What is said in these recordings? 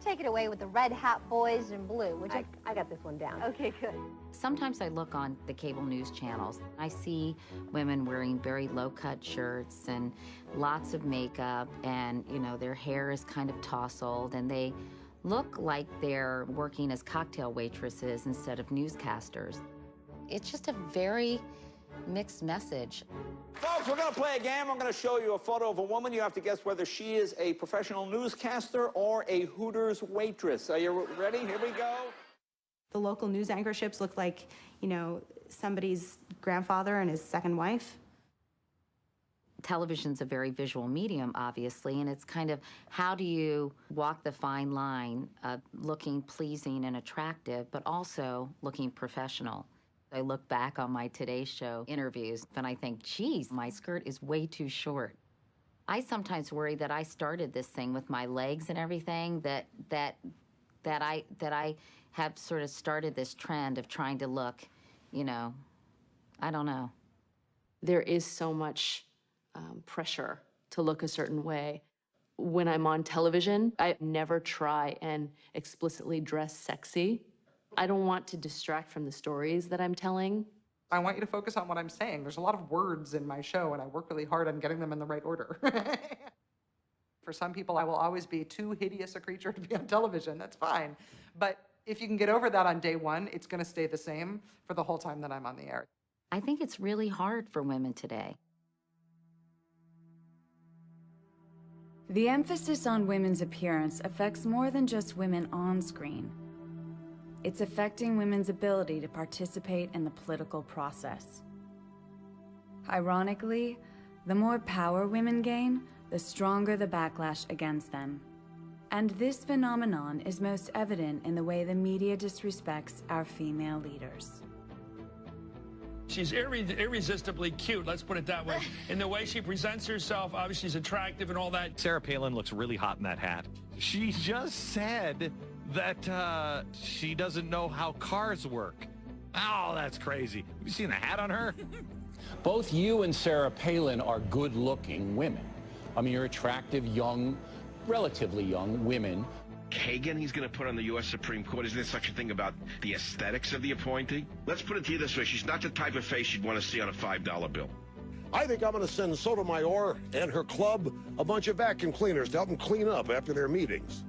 take it away with the Red Hat Boys in blue. Which I got this one down. Okay, good. Sometimes I look on the cable news channels. I see women wearing very low-cut shirts and lots of makeup, and, you know, their hair is kind of tousled, and they look like they're working as cocktail waitresses instead of newscasters. It's just a very mixed message. Folks, we're going to play a game. I'm going to show you a photo of a woman. You have to guess whether she is a professional newscaster or a Hooters waitress. Are you ready? Here we go. The local news anchorships look like, you know, somebody's grandfather and his second wife. Television's a very visual medium, obviously, and it's kind of how do you walk the fine line of looking pleasing and attractive, but also looking professional. I look back on my Today Show interviews and I think, geez, my skirt is way too short. I sometimes worry that I started this thing with my legs and everything, that I have sort of started this trend of trying to look, you know, I don't know. There is so much pressure to look a certain way. When I'm on television, I never try and explicitly dress sexy. I don't want to distract from the stories that I'm telling. I want you to focus on what I'm saying. There's a lot of words in my show, and I work really hard on getting them in the right order. For some people, I will always be too hideous a creature to be on television. That's fine. But if you can get over that on day one, it's going to stay the same for the whole time that I'm on the air. I think it's really hard for women today. The emphasis on women's appearance affects more than just women on screen. It's affecting women's ability to participate in the political process. Ironically, the more power women gain, the stronger the backlash against them. And this phenomenon is most evident in the way the media disrespects our female leaders. She's irresistibly cute, let's put it that way. In the way she presents herself, obviously she's attractive and all that. Sarah Palin looks really hot in that hat. She just said that she doesn't know how cars work. Oh, that's crazy. Have you seen the hat on her? Both you and Sarah Palin are good-looking women. I mean, you're attractive, young, relatively young women. Kagan he's going to put on the U.S. Supreme Court. Isn't there such a thing about the aesthetics of the appointee? Let's put it to you this way. She's not the type of face you'd want to see on a $5 bill. I think I'm going to send Sotomayor and her club a bunch of vacuum cleaners to help them clean up after their meetings.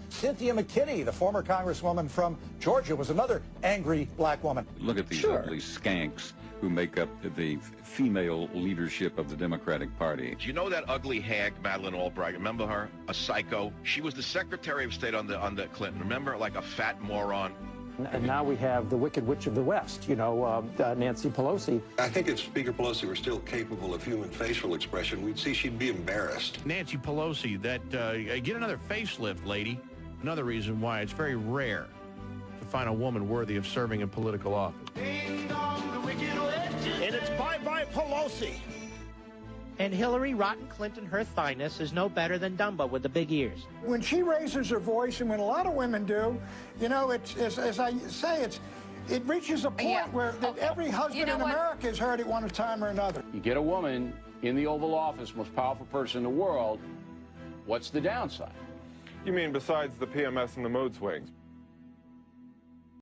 Cynthia McKinney, the former congresswoman from Georgia, was another angry black woman. Look at these ugly skanks who make up the female leadership of the Democratic Party. Do you know that ugly hag, Madeleine Albright? Remember her? A psycho. She was the Secretary of State under Clinton. Remember, like a fat moron. And now we have the Wicked Witch of the West, you know, Nancy Pelosi. I think if Speaker Pelosi were still capable of human facial expression, we'd see she'd be embarrassed. Nancy Pelosi, get another facelift, lady. Another reason why it's very rare to find a woman worthy of serving in political office. And it's bye-bye Pelosi. And Hillary Rotten Clinton, her thighness, is no better than Dumbo with the big ears. When she raises her voice, and when a lot of women do, you know, it's as I say, it reaches a point where every husband in America has heard it one time or another. You get a woman in the Oval Office, most powerful person in the world, what's the downside? You mean besides the PMS and the mood swings?